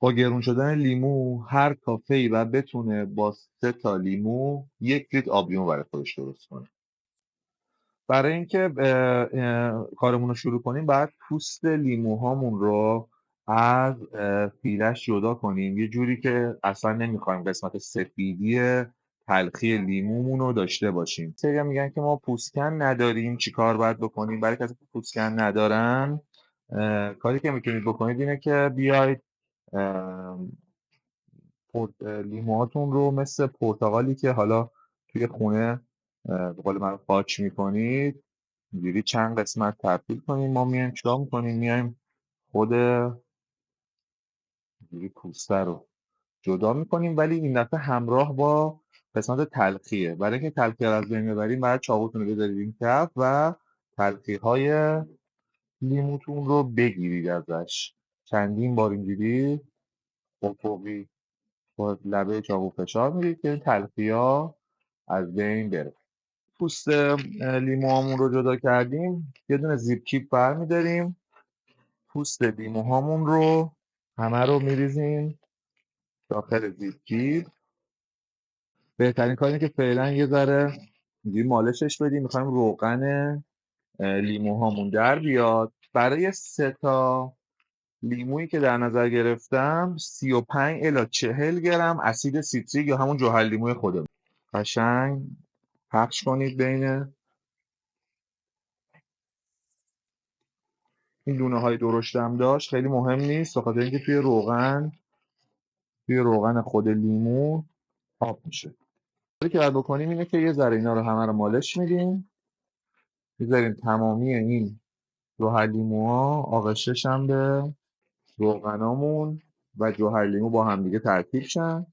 با گرون شدن لیمو هر کافه‌ای باید بتونه با 3 تا لیمو 1 لیتر آبلیمو برای خودش درست کنه. برای اینکه کارمون رو شروع کنیم باید پوست لیموهامون رو از پیلش جدا کنیم، یه جوری که اصلا نمیخوایم قسمت سفیدی تلخی لیمومون رو داشته باشیم. سری میگن که ما پوستکن نداریم، چی کار باید بکنیم؟ برای کسی که پوستکن ندارن کاری که میتونید بکنید اینه که بیاید لیموهاتون رو مثل پرتقالی که حالا توی خونه به قول من پاچ میکنید اینجوری چند قسمت تبدیل کنیم. ما میایم چیکار میکنیم؟ میایم خود اینجوری پوسته رو جدا میکنیم، ولی این دفعه همراه با قسمت تلخیه. برای اینکه تلخی رو از بین ببریم باید چاقوتون رو بذارید این کف و تلخی های لیموتون رو بگیرید ازش چندین بار اینجوری افقی با لبه چاقو فشار میدید که این تلخی‌ها از بین بره. پوست لیموهامون رو جدا کردیم، یه دونه زیپ کیپ برمی‌داریم، پوست لیموهامون رو همه رو میریزیم داخل زیپ کیپ. بهترین کار اینه که فعلا یه ذره اینجوری مالشش بدیم. میخوایم روغن لیموهامون در بیاد. برای 3 تا لیمویی که در نظر گرفتم 35 الی 40 گرم اسید سیتریک یا همون جوهر لیموی خودمون قشنگ پخش کنید بین این دونه های درشتم داشت. خیلی مهم نیست به خاطر اینکه توی روغن خود لیمو آب میشه. کاری که باید بکنیم اینه که یه ذره اینا رو همه رو مالش میدیم، میذاریم تمامی این جوهر لیموها آغشش هم به روغنامون و جوهر لیمو با هم دیگه ترکیب شن.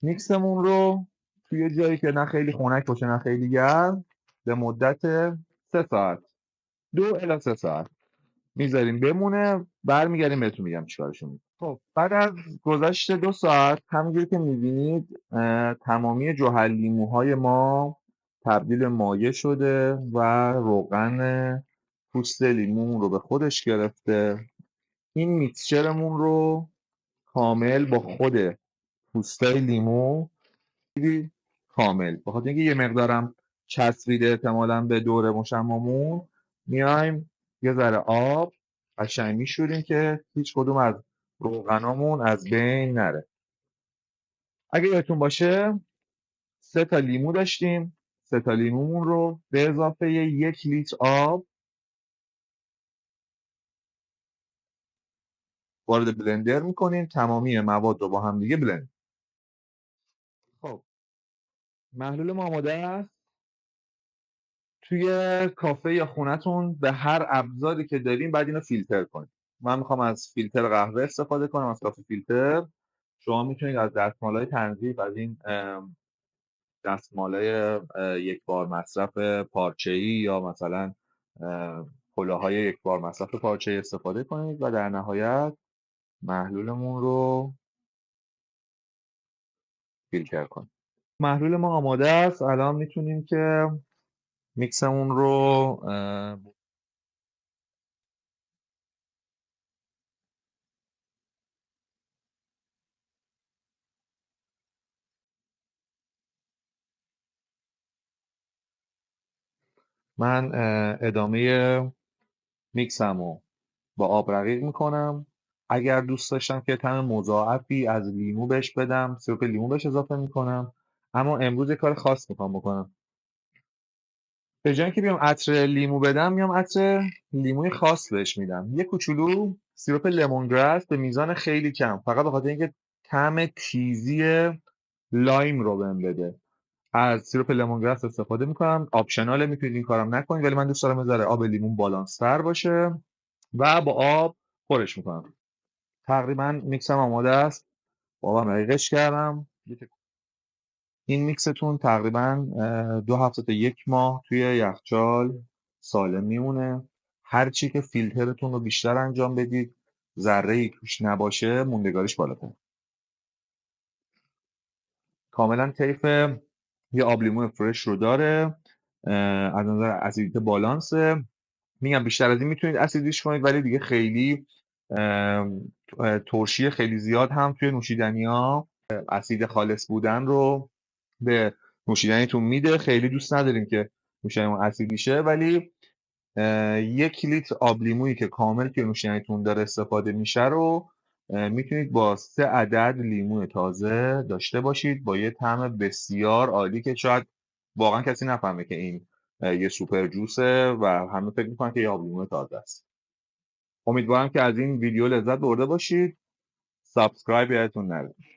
میکسمون رو توی جایی که نه خیلی خنک باشه نه خیلی گرم به مدت 3 ساعت 2 الی 3 ساعت میذاریم بمونه. برمیگردیم بهتون میگم چیکارشون میکنیم. خب بعد از گذشت 2 ساعت همونجوری که میبینید تمامی جوهر لیموهای ما تبدیل مایع شده و روغن پوست لیمومون رو به خودش گرفته. این میکسچرمون رو کامل با خود پوستای لیمو کامل، بخاطر اینکه یه مقدارم چسبیده احتمالاً به دور مشمعمون، میایم یه ذره آب قشنگ میشوریم که هیچ کدوم از روغنامون از بین نره. اگه یادتون باشه 3 تا لیمو داشتیم. 3 تا لیمومون رو به اضافه 1 لیتر آب وارد بلندر میکنیم. تمامی مواد رو با هم دیگه بلند. خب محلول ما آماده است. توی کافه یا خونتون به هر ابزاری که داریم بعد اینو فیلتر کنید. من میخوام از فیلتر قهوه استفاده کنم، از کافی فیلتر. شما میتونید از دستمالای تنظیف، از این دستمالای یک بار مصرف پارچه‌ای یا مثلا کلاهای یک بار مصرف پارچه‌ای استفاده کنید و در نهایت محلولمون رو فیلتر کنید. محلول ما آماده است. الان میتونیم که میکسمون رو من ادامه میکسمو با آب رقیق میکنم. اگر دوست داشتم که طعم مضاعفی از لیمو بهش بدم سیرپ لیمو بهش اضافه میکنم، اما امروز یه کار خاص میخوام بکنم. به جای اینکه بیام عطر لیمو بدم میام عطر لیموی خاص بهش میدم. یه کوچولو سیرپ لیمون گراس به میزان خیلی کم، فقط به خاطر اینکه طعم تیزی لایم رو بهم بده. از سیرپ لیمونگراس استفاده میکنم. آپشناله، میتونید این کارم نکنید، ولی من دوست دارم یه ذره آب لیمون بالانس تر باشه و با آب پرش میکنم. تقریبا میکسم آماده است. با آبم رقیقش کردم. این میکستون تقریبا 2 هفته تا 1 ماه توی یخچال سالم میمونه. هر چی که فیلترتون رو بیشتر انجام بدید ذره ای توش نباشه موندگاریش بالاتر. کاملا طیف یه آب لیمون فرش رو داره. از نظر اسیدیته بالانسه. میگم بیشتر از این میتونید اسیدیش کنید ولی دیگه خیلی ترشی خیلی زیاد هم توی نوشیدنی‌ها اسید خالص بودن رو به نوشیدنیتون میده. خیلی دوست نداریم که نوشیدنیمون اسیدی شه، ولی 1 لیتر آب لیمویی که کامل توی نوشیدنیتون داره استفاده میشه رو میتونید با 3 عدد لیمو تازه داشته باشید با یه طعم بسیار عالی که شاید واقعا کسی نفهمه که این یه سوپر جوسه و همه فکر میکنن که یه آب لیمو تازه است. امیدوارم که از این ویدیو لذت برده باشید. سابسکرایب یادتون نره.